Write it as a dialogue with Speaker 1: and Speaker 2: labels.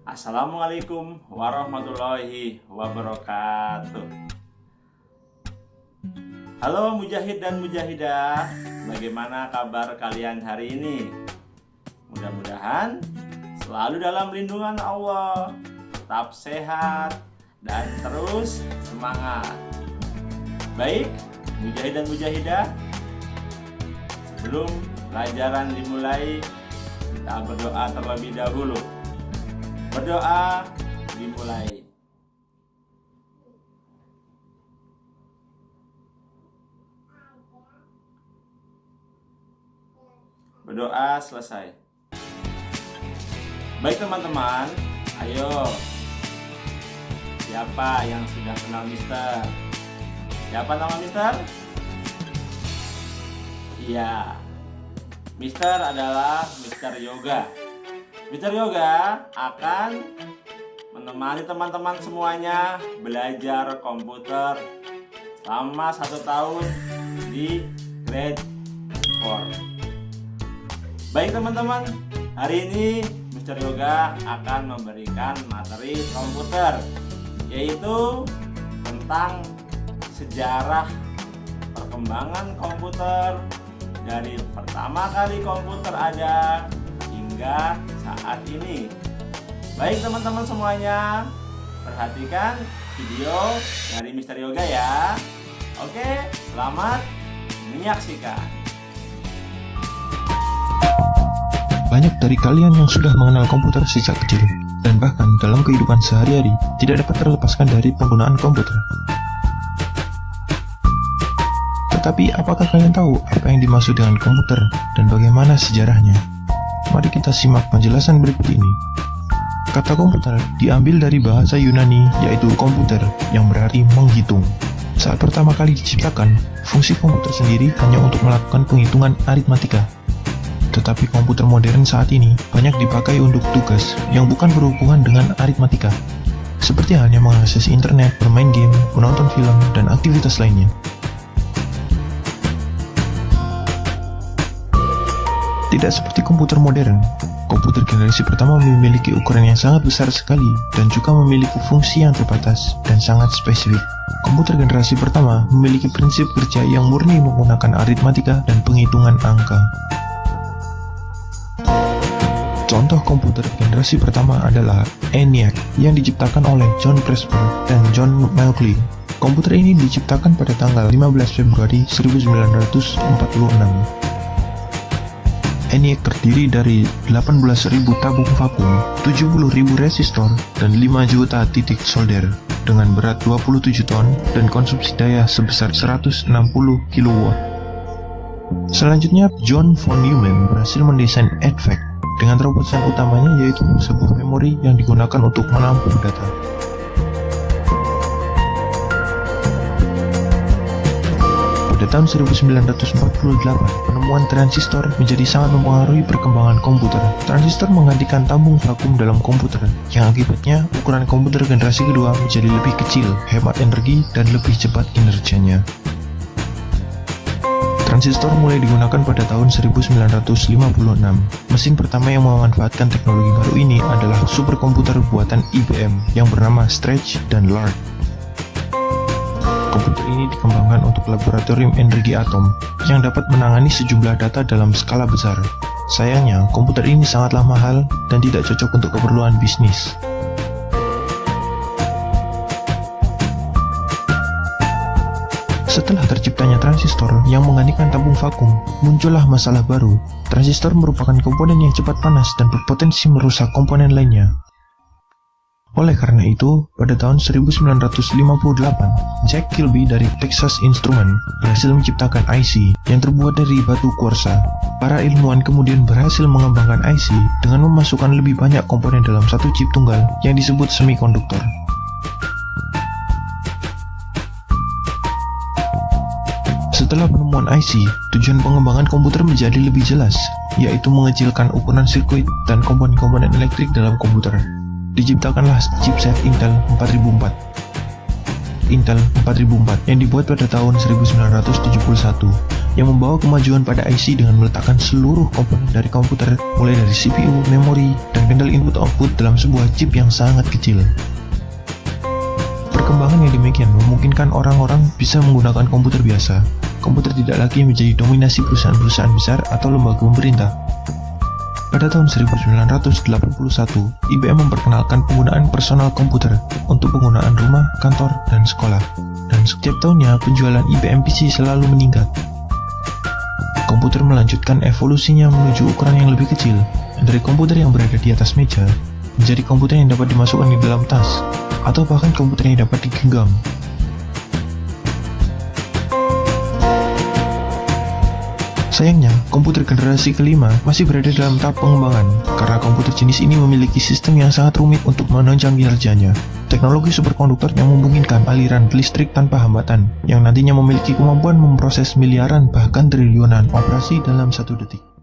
Speaker 1: Assalamualaikum warahmatullahi wabarakatuh. Halo mujahid dan mujahidah, bagaimana kabar kalian hari ini? Mudah-mudahan selalu dalam lindungan Allah, tetap sehat dan terus semangat. Baik, mujahid dan mujahidah, sebelum pelajaran dimulai, kita berdoa terlebih dahulu. Berdoa dimulai. Berdoa selesai. Baik teman-teman, ayo. Siapa yang sudah kenal Mister? Siapa nama Mister? Iya, Mister adalah Mister Yoga. Mister Yoga akan menemani teman-teman semuanya belajar komputer selama 1 tahun di grade 4. Baik teman-teman, hari ini Mister Yoga akan memberikan materi komputer, yaitu tentang sejarah perkembangan komputer dari pertama kali komputer ada hingga saat ini. Baik teman-teman semuanya, perhatikan video dari Mister Yoga ya. Oke, selamat menyaksikan.
Speaker 2: Banyak dari kalian yang sudah mengenal komputer sejak kecil, dan bahkan dalam kehidupan sehari-hari tidak dapat terlepaskan dari penggunaan komputer. Tetapi apakah kalian tahu apa yang dimaksud dengan komputer dan bagaimana sejarahnya? Mari kita simak penjelasan berikut ini. Kata komputer diambil dari bahasa Yunani, yaitu komputer, yang berarti menghitung. Saat pertama kali diciptakan, fungsi komputer sendiri hanya untuk melakukan penghitungan aritmatika. Tetapi komputer modern saat ini banyak dipakai untuk tugas yang bukan berhubungan dengan aritmatika, seperti halnya mengakses internet, bermain game, menonton film, dan aktivitas lainnya. Tidak seperti komputer modern, komputer generasi pertama memiliki ukuran yang sangat besar sekali dan juga memiliki fungsi yang terbatas dan sangat spesifik. Komputer generasi pertama memiliki prinsip kerja yang murni menggunakan aritmatika dan penghitungan angka. Contoh komputer generasi pertama adalah ENIAC yang diciptakan oleh John Presper dan John Mauchly. Komputer ini diciptakan pada tanggal 15 Februari 1946. ENIAC terdiri dari 18.000 tabung vakum, 70.000 resistor, dan 5 juta titik solder dengan berat 27 ton dan konsumsi daya sebesar 160 kW. Selanjutnya, John von Neumann berhasil mendesain EDVAC dengan terobosan utamanya yaitu sebuah memori yang digunakan untuk menampung data. Pada tahun 1948, penemuan transistor menjadi sangat mempengaruhi perkembangan komputer. Transistor menggantikan tabung vakum dalam komputer, yang akibatnya ukuran komputer generasi kedua menjadi lebih kecil, hemat energi, dan lebih cepat kinerjanya. Transistor mulai digunakan pada tahun 1956. Mesin pertama yang memanfaatkan teknologi baru ini adalah superkomputer buatan IBM yang bernama Stretch dan Lark. Komputer ini dikembangkan untuk laboratorium energi atom yang dapat menangani sejumlah data dalam skala besar. Sayangnya, komputer ini sangatlah mahal dan tidak cocok untuk keperluan bisnis. Setelah terciptanya transistor yang menggantikan tabung vakum, muncullah masalah baru. Transistor merupakan komponen yang cepat panas dan berpotensi merusak komponen lainnya. Oleh karena itu, pada tahun 1958, Jack Kilby dari Texas Instruments berhasil menciptakan IC yang terbuat dari batu kuarsa. Para ilmuwan kemudian berhasil mengembangkan IC dengan memasukkan lebih banyak komponen dalam satu chip tunggal yang disebut semikonduktor. Setelah penemuan IC, tujuan pengembangan komputer menjadi lebih jelas, yaitu mengecilkan ukuran sirkuit dan komponen-komponen elektrik dalam komputer. Diciptakanlah chipset Intel 4004 yang dibuat pada tahun 1971. yang membawa kemajuan pada IC dengan meletakkan seluruh komponen dari komputer, mulai dari CPU, memori, dan kendali input-output dalam sebuah chip yang sangat kecil. Perkembangan yang demikian memungkinkan orang-orang bisa menggunakan komputer biasa. Komputer tidak lagi menjadi dominasi perusahaan-perusahaan besar atau lembaga pemerintah. Pada tahun 1981, IBM memperkenalkan penggunaan personal komputer untuk penggunaan rumah, kantor, dan sekolah. Dan setiap tahunnya penjualan IBM PC selalu meningkat. Komputer melanjutkan evolusinya menuju ukuran yang lebih kecil, dari komputer yang berada di atas meja, menjadi komputer yang dapat dimasukkan di dalam tas, atau bahkan komputer yang dapat digenggam. Sayangnya, komputer generasi kelima masih berada dalam tahap pengembangan, karena komputer jenis ini memiliki sistem yang sangat rumit untuk menunjang kinerjanya. Teknologi superkonduktor yang memungkinkan aliran listrik tanpa hambatan, yang nantinya memiliki kemampuan memproses miliaran bahkan triliunan operasi dalam 1 detik.